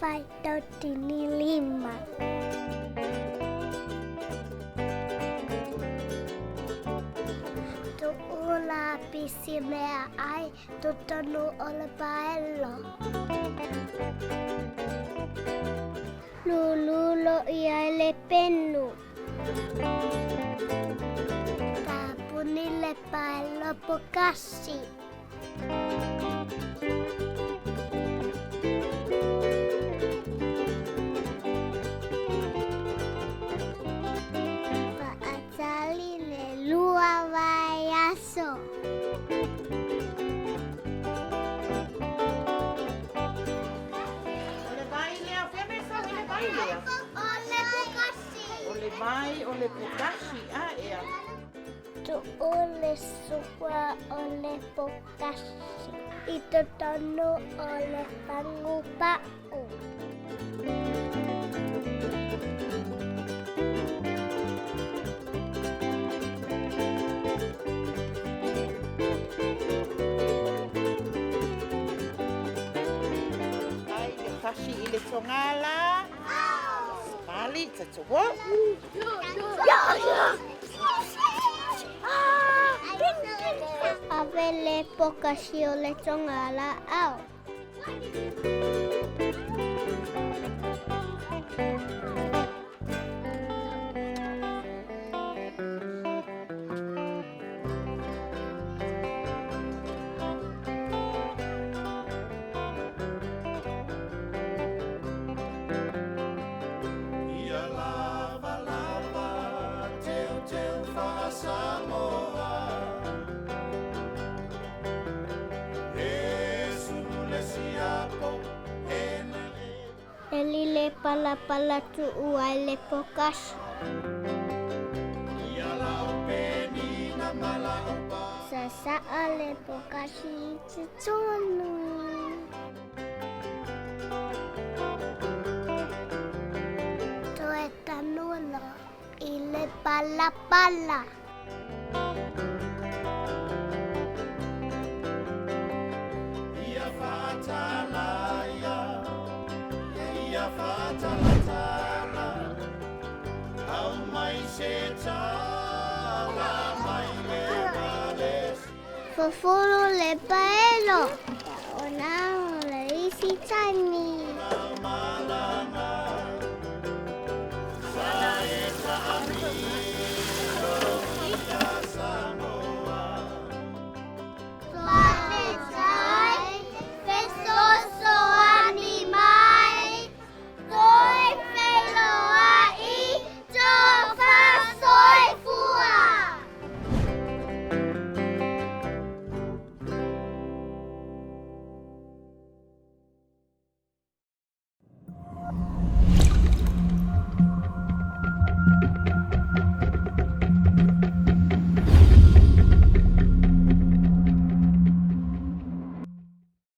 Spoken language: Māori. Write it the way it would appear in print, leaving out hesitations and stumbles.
5.5. Tu'ula pisi mea ai tutanu ole paello. Lululo iaile pennu. Tapunille paello pokassi. Pa'atalile lua vai aso. Ole vai lea whemesa, ole vai lea. Ole pokassi. Ole vai, ole pukashi, ea. Tu'ule sua ole pokassi. Itutanu ole pangupa'u. Ai, le kashi i le tongala. Mali, tatawa. Avele pokasi ole tongala au. Ia lava lava teu teu whaasamoa. Eli le pala pala tu'u ai le pokasi. Sasa'a le pokasi tutunu. Toe tanulo i le pala pala. Ia whātalaya, ia whātalatala, au mai se tala, mai le valesi. Fufulu le paelo. Ona le isi tani.